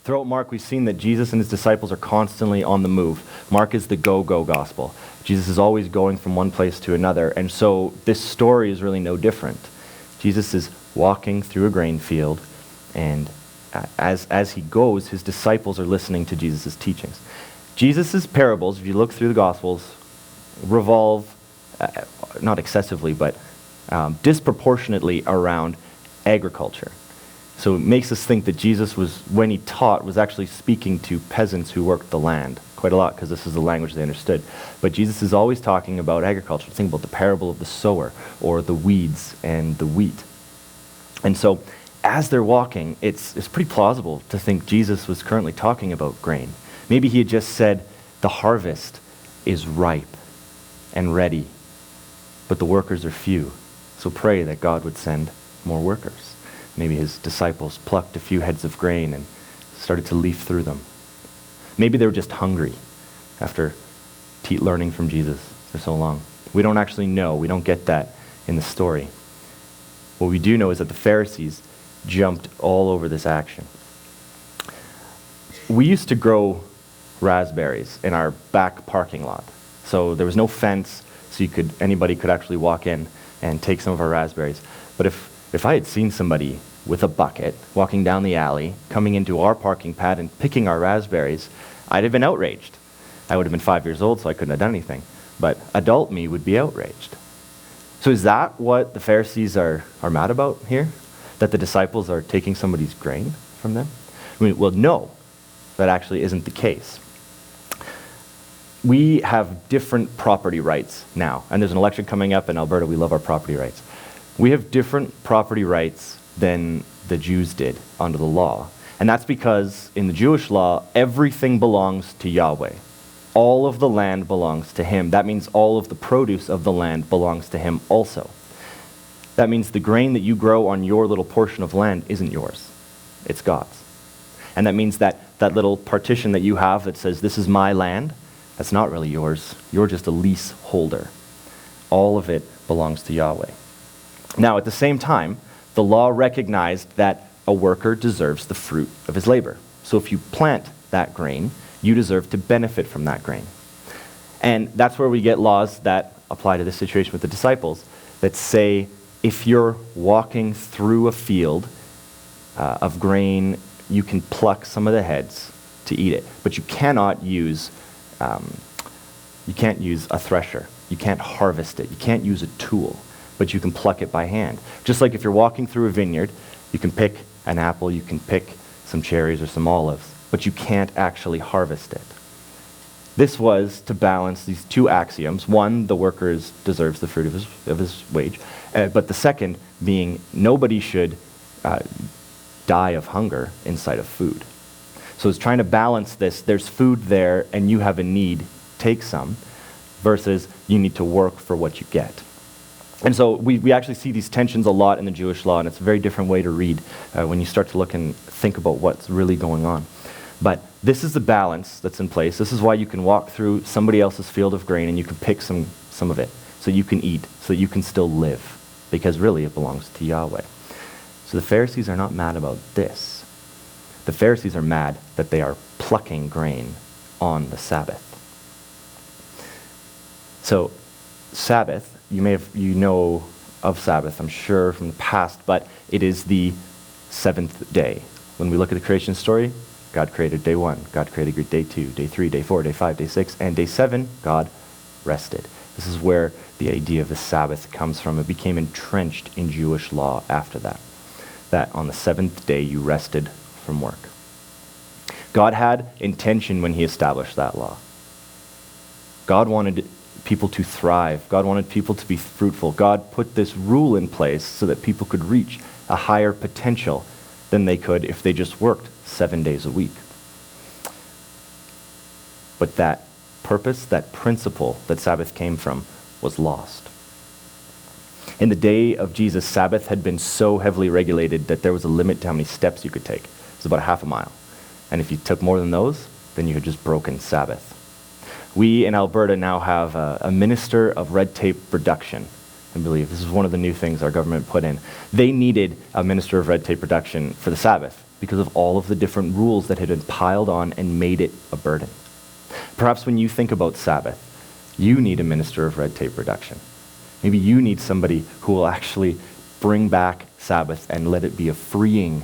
Throughout Mark, we've seen that Jesus and his disciples are constantly on the move. Mark is the go-go gospel. Jesus is always going from one place to another, and so this story is really no different. Jesus is walking through a grain field, and as he goes, his disciples are listening to Jesus' teachings. Jesus' parables, if you look through the Gospels, revolve, not excessively, but disproportionately around agriculture. So it makes us think that Jesus when he taught, was actually speaking to peasants who worked the land quite a lot, because this is the language they understood. But Jesus is always talking about agriculture. Think about the parable of the sower, or the weeds and the wheat. And so as they're walking, it's pretty plausible to think Jesus was currently talking about grain. Maybe he had just said, the harvest is ripe and ready, but the workers are few. So pray that God would send more workers. Maybe his disciples plucked a few heads of grain and started to leaf through them. Maybe they were just hungry after learning from Jesus for so long. We don't actually know. We don't get that in the story. What we do know is that the Pharisees jumped all over this action. We used to grow raspberries in our back parking lot. So there was no fence, so anybody could actually walk in and take some of our raspberries. But if I had seen somebody with a bucket walking down the alley, coming into our parking pad and picking our raspberries, I'd have been outraged. I would have been 5 years old, so I couldn't have done anything. But adult me would be outraged. So is that what the Pharisees are mad about here? That the disciples are taking somebody's grain from them? Well, no, that actually isn't the case. We have different property rights now, and there's an election coming up in Alberta. We love our property rights. We have different property rights than the Jews did under the law. And that's because in the Jewish law, everything belongs to Yahweh. All of the land belongs to him. That means all of the produce of the land belongs to him also. That means the grain that you grow on your little portion of land isn't yours. It's God's. And that means that little partition that you have that says, this is my land, that's not really yours. You're just a leaseholder. All of it belongs to Yahweh. Now, at the same time, the law recognized that a worker deserves the fruit of his labor. So if you plant that grain, you deserve to benefit from that grain. And that's where we get laws that apply to this situation with the disciples that say, if you're walking through a field of grain, you can pluck some of the heads to eat it, but you can't use a thresher. You can't harvest it. You can't use a tool, but you can pluck it by hand. Just like if you're walking through a vineyard, you can pick an apple, you can pick some cherries or some olives, but you can't actually harvest it. This was to balance these two axioms. One, the worker deserves the fruit of his wage, but the second being nobody should die of hunger in sight of food. So it's trying to balance this. There's food there and you have a need, take some, versus you need to work for what you get. And so we actually see these tensions a lot in the Jewish law, and it's a very different way to read when you start to look and think about what's really going on. But this is the balance that's in place. This is why you can walk through somebody else's field of grain and you can pick some of it so you can eat, so you can still live, because really it belongs to Yahweh. So the Pharisees are not mad about this. The Pharisees are mad that they are plucking grain on the Sabbath. So Sabbath, you know of Sabbath, I'm sure, from the past, but it is the seventh day. When we look at the creation story, God created day 1, God created day 2, day 3, day 4, day 5, day 6, and day 7, God rested. This is where the idea of the Sabbath comes from. It became entrenched in Jewish law after that on the seventh day you rested from work. God had intention when he established that law. God wanted people to thrive. God wanted people to be fruitful. God put this rule in place so that people could reach a higher potential than they could if they just worked 7 days a week. But that purpose, that principle that Sabbath came from, was lost. In the day of Jesus, Sabbath had been so heavily regulated that there was a limit to how many steps you could take. It was about half a mile. And if you took more than those, then you had just broken Sabbath. We in Alberta now have a minister of red tape reduction. I believe this is one of the new things our government put in. They needed a minister of red tape reduction for the Sabbath. because of all of the different rules that had been piled on and made it a burden. Perhaps when you think about Sabbath, you need a minister of red tape reduction. Maybe you need somebody who will actually bring back Sabbath and let it be a freeing,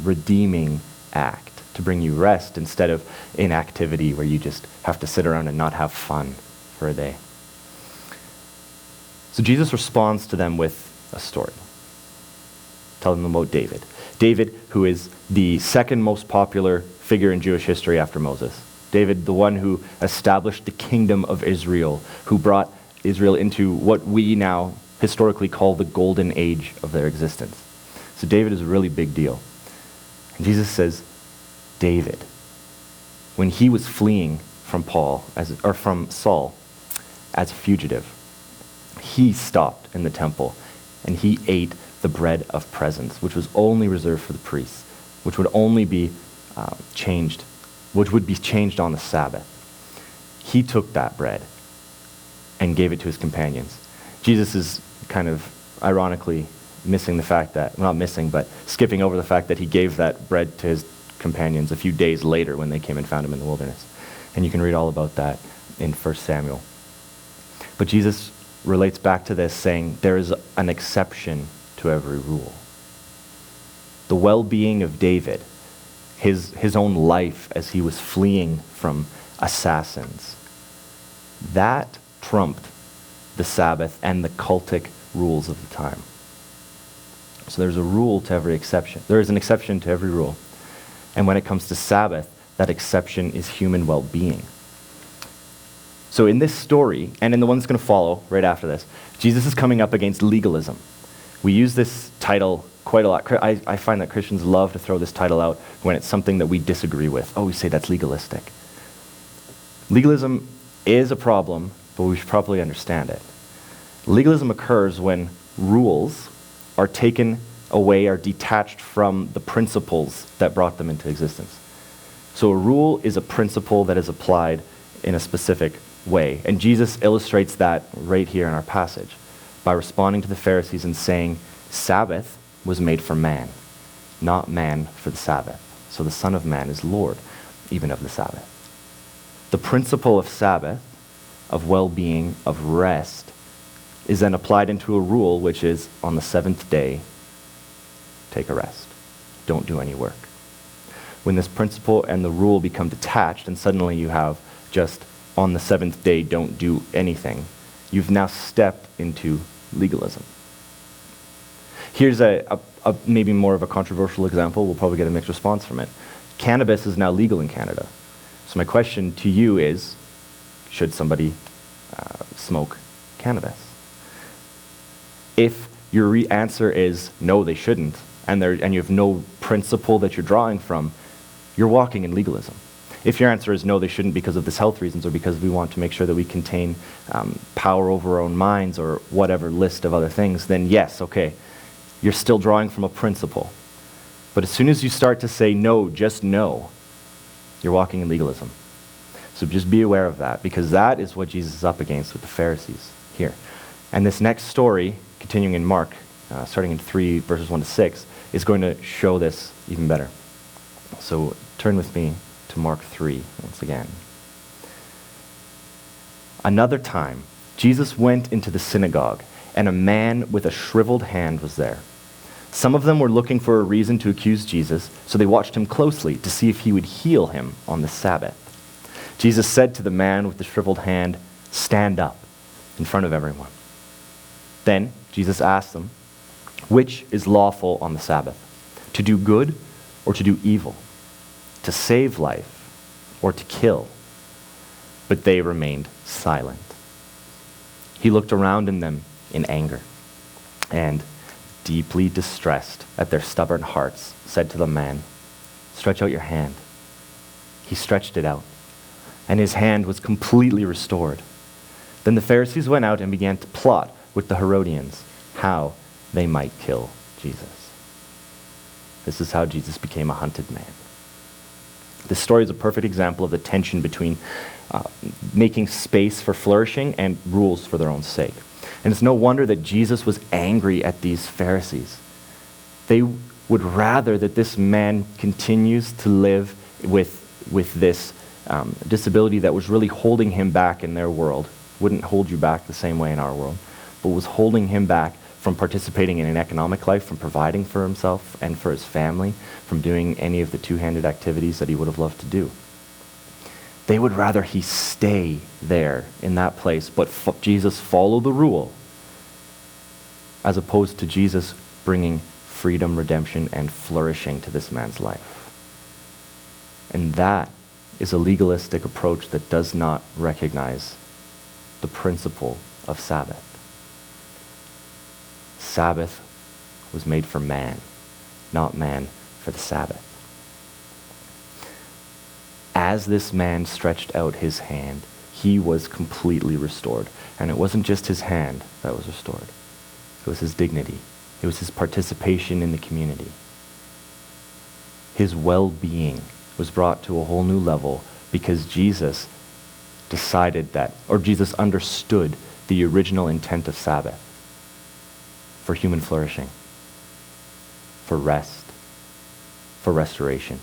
redeeming act to bring you rest instead of inactivity where you just have to sit around and not have fun for a day. So Jesus responds to them with a story, telling them about David. David, who is the second most popular figure in Jewish history after Moses. David, the one who established the kingdom of Israel, who brought Israel into what we now historically call the golden age of their existence. So David is a really big deal. And Jesus says, David, when he was fleeing from from Saul as a fugitive, he stopped in the temple and he ate the bread of presence, which was only reserved for the priests, which would only be changed on the Sabbath. He took that bread and gave it to his companions. Jesus is kind of ironically skipping over the fact that he gave that bread to his companions a few days later when they came and found him in the wilderness. And you can read all about that in 1 Samuel. But Jesus relates back to this saying there is an exception to every rule. The well-being of David, his own life as he was fleeing from assassins, that trumped the Sabbath and the cultic rules of the time. So there's a rule to every exception. There is an exception to every rule. And when it comes to Sabbath, that exception is human well-being. So in this story, and in the one that's going to follow right after this, Jesus is coming up against legalism. We use this title quite a lot. I find that Christians love to throw this title out when it's something that we disagree with. Oh, we say that's legalistic. Legalism is a problem, but we should probably understand it. Legalism occurs when rules are taken away, are detached from the principles that brought them into existence. So a rule is a principle that is applied in a specific way. And Jesus illustrates that right here in our passage by responding to the Pharisees and saying, Sabbath was made for man, not man for the Sabbath. So the Son of Man is Lord, even of the Sabbath. The principle of Sabbath, of well-being, of rest, is then applied into a rule, which is on the seventh day, take a rest. Don't do any work. When this principle and the rule become detached, and suddenly you have just on the seventh day, don't do anything, you've now stepped into legalism. Here's a maybe more of a controversial example. We'll probably get a mixed response from it. Cannabis is now legal in Canada. So my question to you is, should somebody smoke cannabis? If your answer is no, they shouldn't, and you have no principle that you're drawing from, you're walking in legalism. If your answer is no, they shouldn't because of this health reasons or because we want to make sure that we contain power over our own minds or whatever list of other things, then yes, okay, you're still drawing from a principle. But as soon as you start to say no, just no, you're walking in legalism. So just be aware of that, because that is what Jesus is up against with the Pharisees here. And this next story, continuing in Mark, starting in 3 verses 1 to 6, is going to show this even better. So turn with me to Mark 3 once again. Another time, Jesus went into the synagogue, and a man with a shriveled hand was there. Some of them were looking for a reason to accuse Jesus, so they watched him closely to see if he would heal him on the Sabbath. Jesus said to the man with the shriveled hand, "Stand up," in front of everyone. Then Jesus asked them, "Which is lawful on the Sabbath? To do good or to do evil? To save life or to kill?" But they remained silent. He looked around at them in anger and, deeply distressed at their stubborn hearts, said to the man, "Stretch out your hand." He stretched it out, and his hand was completely restored. Then the Pharisees went out and began to plot with the Herodians how they might kill Jesus. This is how Jesus became a hunted man. This story is a perfect example of the tension between making space for flourishing and rules for their own sake. And it's no wonder that Jesus was angry at these Pharisees. They would rather that this man continues to live with this disability that was really holding him back in their world. Wouldn't hold you back the same way in our world, but was holding him back from participating in an economic life, from providing for himself and for his family, from doing any of the two-handed activities that he would have loved to do. They would rather he stay there in that place, but Jesus follow the rule, as opposed to Jesus bringing freedom, redemption, and flourishing to this man's life. And that is a legalistic approach that does not recognize the principle of Sabbath. Sabbath was made for man, not man for the Sabbath. As this man stretched out his hand, he was completely restored. And it wasn't just his hand that was restored. It was his dignity. It was his participation in the community. His well-being was brought to a whole new level because Jesus decided that, or Jesus understood the original intent of Sabbath for human flourishing, for rest, for restoration.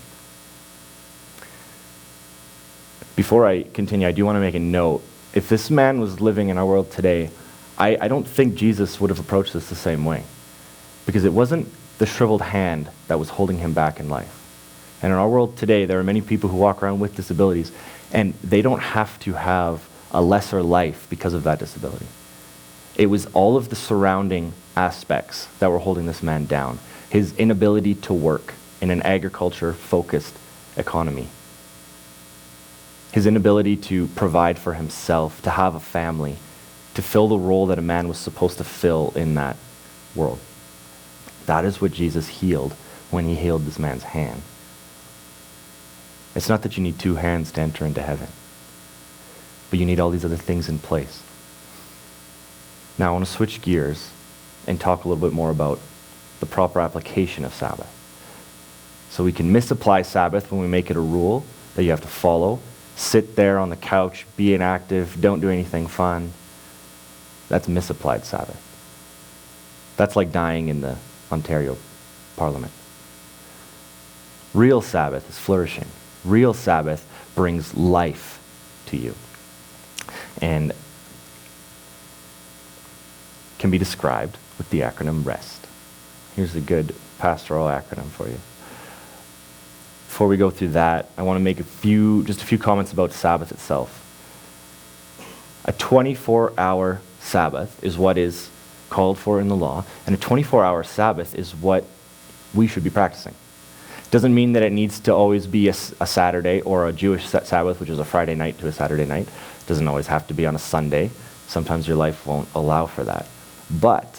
Before I continue, I do want to make a note. If this man was living in our world today, I don't think Jesus would have approached this the same way, because it wasn't the shriveled hand that was holding him back in life. And in our world today, there are many people who walk around with disabilities, and they don't have to have a lesser life because of that disability. It was all of the surrounding aspects that were holding this man down. His inability to work in an agriculture-focused economy. His inability to provide for himself, to have a family, to fill the role that a man was supposed to fill in that world. That is what Jesus healed when he healed this man's hand. It's not that you need two hands to enter into heaven, but you need all these other things in place. Now I want to switch gears and talk a little bit more about the proper application of Sabbath. So we can misapply Sabbath when we make it a rule that you have to follow. Sit there on the couch, be inactive, don't do anything fun. That's misapplied Sabbath. That's like dying in the Ontario Parliament. Real Sabbath is flourishing. Real Sabbath brings life to you and can be described with the acronym REST. Here's a good pastoral acronym for you. Before we go through that, I want to make just a few comments about Sabbath itself. A 24-hour Sabbath is what is called for in the law, and a 24-hour Sabbath is what we should be practicing. Doesn't mean that it needs to always be a Saturday or a Jewish Sabbath, which is a Friday night to a Saturday night. Doesn't always have to be on a Sunday. Sometimes your life won't allow for that. But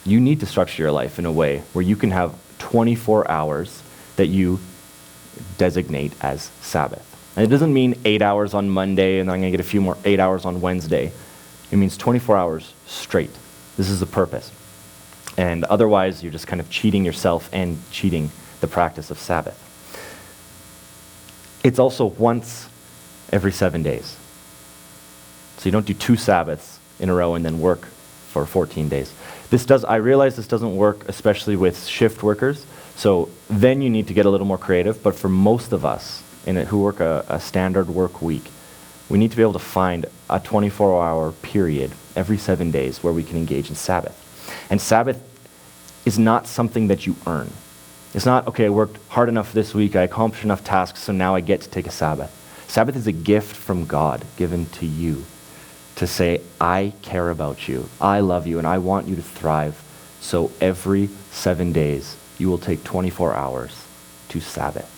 you need to structure your life in a way where you can have 24 hours that you designate as Sabbath. And it doesn't mean 8 hours on Monday and then I'm going to get a few more 8 hours on Wednesday. It means 24 hours straight. This is the purpose. And otherwise, you're just kind of cheating yourself and cheating the practice of Sabbath. It's also once every 7 days. So you don't do 2 Sabbaths in a row and then work for 14 days. I realize this doesn't work, especially with shift workers. So then you need to get a little more creative. But for most of us who work a standard work week, we need to be able to find a 24-hour period every 7 days where we can engage in Sabbath. And Sabbath is not something that you earn. It's not, okay, I worked hard enough this week, I accomplished enough tasks, so now I get to take a Sabbath. Sabbath is a gift from God given to you to say, I care about you, I love you, and I want you to thrive. So every 7 days, you will take 24 hours to Sabbath.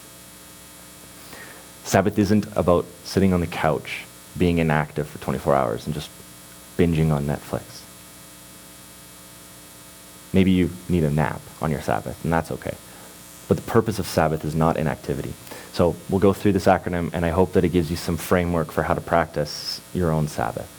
Sabbath isn't about sitting on the couch, being inactive for 24 hours and just binging on Netflix. Maybe you need a nap on your Sabbath, and that's okay. But the purpose of Sabbath is not inactivity. So we'll go through this acronym, and I hope that it gives you some framework for how to practice your own Sabbath.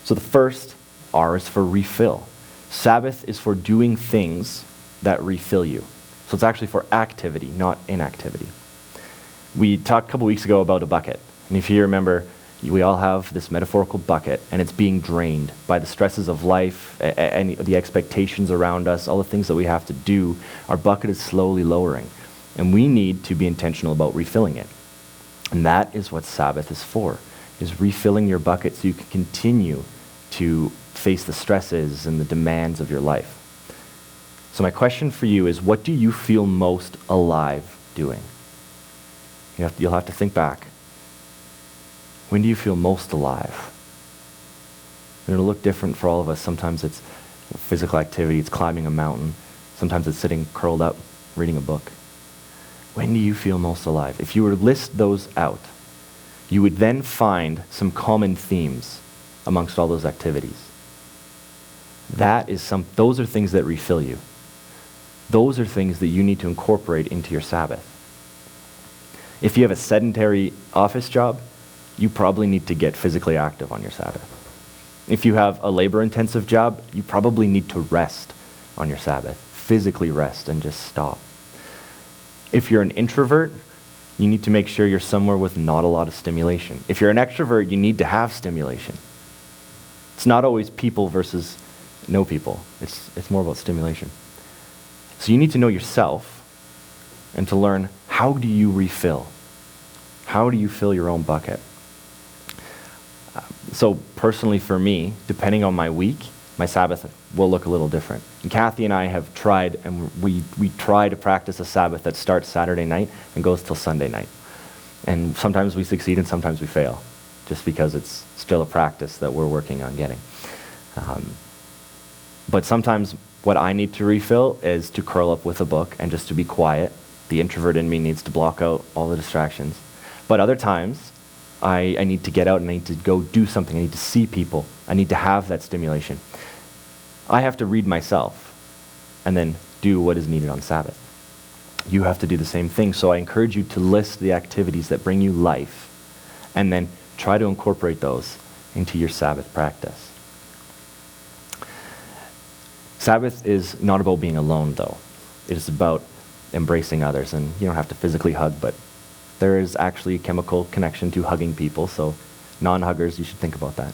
So the first R is for refill. Sabbath is for doing things that refill you. So it's actually for activity, not inactivity. We talked a couple weeks ago about a bucket. And if you remember, We all have this metaphorical bucket, and it's being drained by the stresses of life and the expectations around us, all the things that we have to do. Our bucket is slowly lowering, and we need to be intentional about refilling it. And that is what Sabbath is for, is refilling your bucket so you can continue to face the stresses and the demands of your life. So my question for you is, what do you feel most alive doing? You'll have to think back. When do you feel most alive? And it'll look different for all of us. Sometimes it's physical activity, it's climbing a mountain. Sometimes it's sitting curled up, reading a book. When do you feel most alive? If you were to list those out, you would then find some common themes amongst all those activities. Those are things that refill you. Those are things that you need to incorporate into your Sabbath. If you have a sedentary office job, you probably need to get physically active on your Sabbath. If you have a labor-intensive job, you probably need to rest on your Sabbath. Physically rest and just stop. If you're an introvert, you need to make sure you're somewhere with not a lot of stimulation. If you're an extrovert, you need to have stimulation. It's not always people versus no people. It's more about stimulation. So you need to know yourself and to learn, how do you refill? How do you fill your own bucket? So personally for me, depending on my week, my Sabbath will look a little different. And Kathy and I have tried, and we try to practice a Sabbath that starts Saturday night and goes till Sunday night. And sometimes we succeed and sometimes we fail, just because it's still a practice that we're working on getting. But sometimes what I need to refill is to curl up with a book and just to be quiet. The introvert in me needs to block out all the distractions. But other times, I need to get out and I need to go do something. I need to see people. I need to have that stimulation. I have to read myself and then do what is needed on Sabbath. You have to do the same thing. So I encourage you to list the activities that bring you life and then try to incorporate those into your Sabbath practice. Sabbath is not about being alone, though. It is about embracing others. And you don't have to physically hug, but there is actually a chemical connection to hugging people, so non-huggers, you should think about that.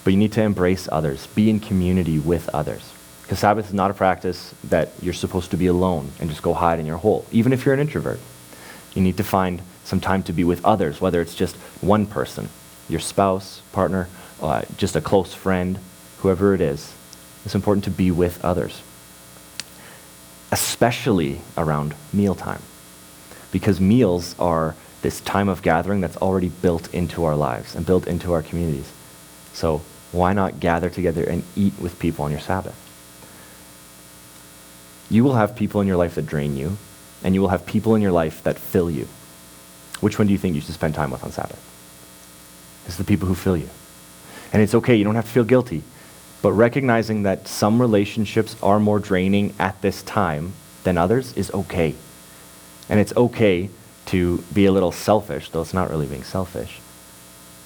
But you need to embrace others, be in community with others. Because Sabbath is not a practice that you're supposed to be alone and just go hide in your hole, even if you're an introvert. You need to find some time to be with others, whether it's just one person, your spouse, partner, just a close friend, whoever it is. It's important to be with others, especially around mealtime. Because meals are this time of gathering that's already built into our lives and built into our communities. So why not gather together and eat with people on your Sabbath? You will have people in your life that drain you, and you will have people in your life that fill you. Which one do you think you should spend time with on Sabbath? It's the people who fill you. And it's okay, you don't have to feel guilty. But recognizing that some relationships are more draining at this time than others is okay. And it's okay to be a little selfish, though it's not really being selfish,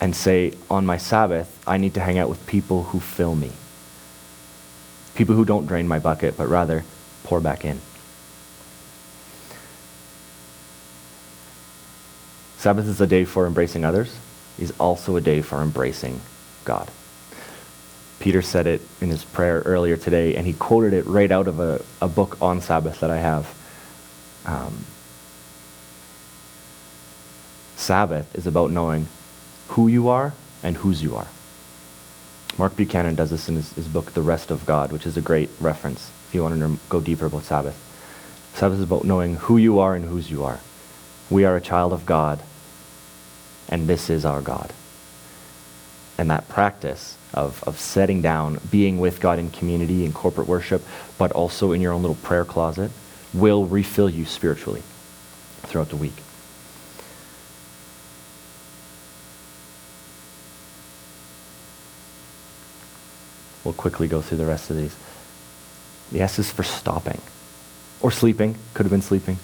and say, on my Sabbath, I need to hang out with people who fill me. People who don't drain my bucket, but rather pour back in. Sabbath is a day for embracing others. It's also a day for embracing God. Peter said it in his prayer earlier today, and he quoted it right out of a book on Sabbath that I have. Sabbath is about knowing who you are and whose you are. Mark Buchanan does this in his book, The Rest of God, which is a great reference if you want to go deeper about Sabbath. Sabbath is about knowing who you are and whose you are. We are a child of God, and this is our God. And that practice of setting down, being with God in community, in corporate worship, but also in your own little prayer closet, will refill you spiritually throughout the week. We'll quickly go through the rest of these. The S is for stopping. Or sleeping. Could have been sleeping.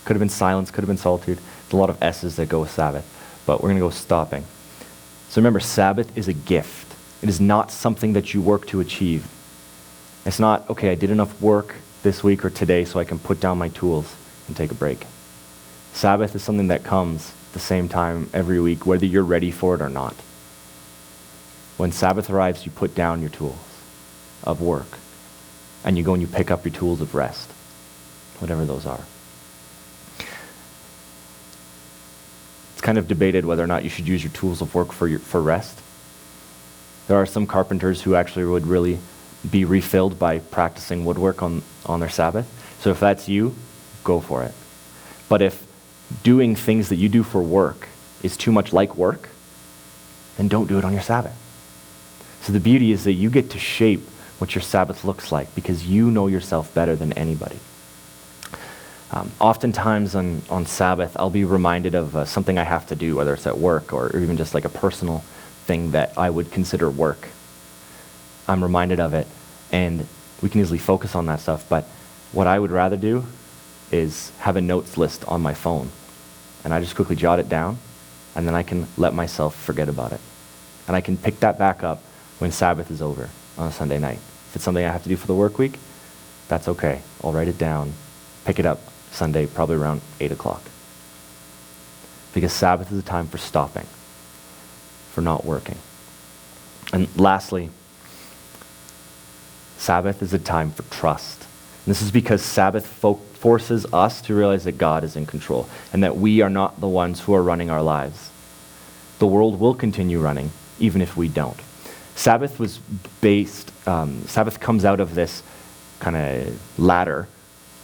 Could have been silence. Could have been solitude. There's a lot of S's that go with Sabbath. But we're going to go stopping. So remember, Sabbath is a gift. It is not something that you work to achieve. It's not, okay, I did enough work this week or today so I can put down my tools and take a break. Sabbath is something that comes the same time every week, whether you're ready for it or not. When Sabbath arrives, you put down your tools of work, and you go and you pick up your tools of rest, whatever those are. It's kind of debated whether or not you should use your tools of work for rest. There are some carpenters who actually would really be refilled by practicing woodwork on their Sabbath. So if that's you, go for it. But if doing things that you do for work is too much like work, then don't do it on your Sabbath. So the beauty is that you get to shape what your Sabbath looks like because you know yourself better than anybody. Oftentimes on Sabbath, I'll be reminded of something I have to do, whether it's at work or even just like a personal thing that I would consider work. I'm reminded of it, and we can easily focus on that stuff, but what I would rather do is have a notes list on my phone, and I just quickly jot it down, and then I can let myself forget about it. And I can pick that back up when Sabbath is over on a Sunday night. If it's something I have to do for the work week, that's okay. I'll write it down, pick it up Sunday, probably around 8 o'clock. Because Sabbath is a time for stopping, for not working. And lastly, Sabbath is a time for trust. And this is because Sabbath forces us to realize that God is in control and that we are not the ones who are running our lives. The world will continue running, even if we don't. Sabbath comes out of this kind of ladder,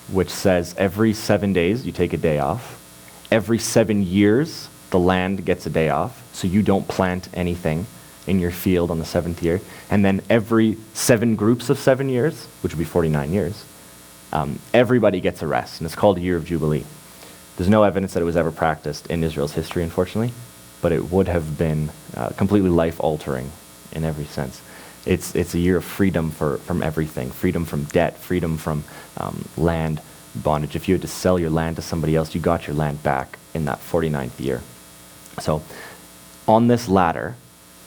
which says every 7 days you take a day off. Every 7 years, the land gets a day off, so you don't plant anything in your field on the 7th year. And then every 7 groups of 7 years, which would be 49 years, everybody gets a rest, and it's called a year of Jubilee. There's no evidence that it was ever practiced in Israel's history, unfortunately, but it would have been completely life-altering in every sense. It's a year of freedom from everything, freedom from debt, freedom from land bondage. If you had to sell your land to somebody else, you got your land back in that 49th year. So on this ladder,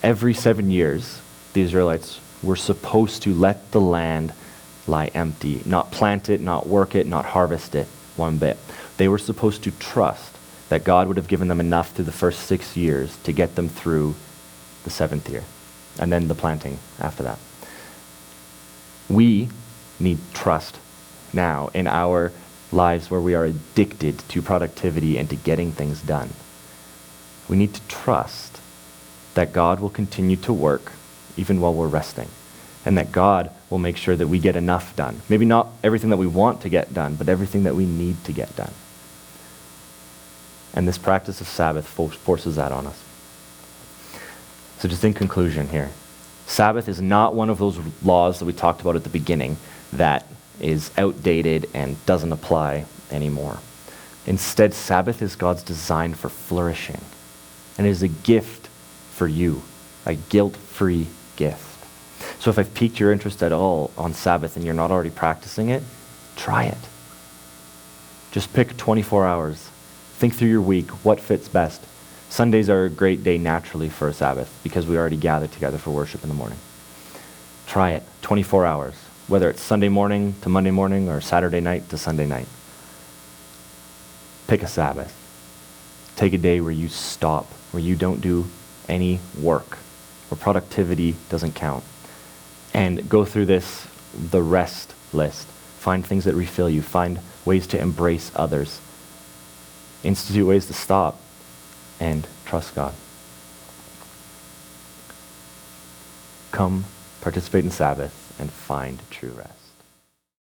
every 7 years, the Israelites were supposed to let the land lie empty, not plant it, not work it, not harvest it one bit. They were supposed to trust that God would have given them enough through the first 6 years to get them through the 7th year, and then the planting after that. We need trust now in our lives where we are addicted to productivity and to getting things done. We need to trust that God will continue to work even while we're resting, and that God will make sure that we get enough done. Maybe not everything that we want to get done, but everything that we need to get done. And this practice of Sabbath forces that on us. So just in conclusion here, Sabbath is not one of those laws that we talked about at the beginning that is outdated and doesn't apply anymore. Instead, Sabbath is God's design for flourishing, and it is a gift for you, a guilt-free gift. So if I've piqued your interest at all on Sabbath and you're not already practicing it, try it. Just pick 24 hours. Think through your week, what fits best. Sundays are a great day naturally for a Sabbath because we already gather together for worship in the morning. Try it, 24 hours, whether it's Sunday morning to Monday morning or Saturday night to Sunday night. Pick a Sabbath. Take a day where you stop, where you don't do any work, where productivity doesn't count. And go through the rest list. Find things that refill you. Find ways to embrace others. Institute ways to stop and trust God. Come, participate in Sabbath, and find true rest.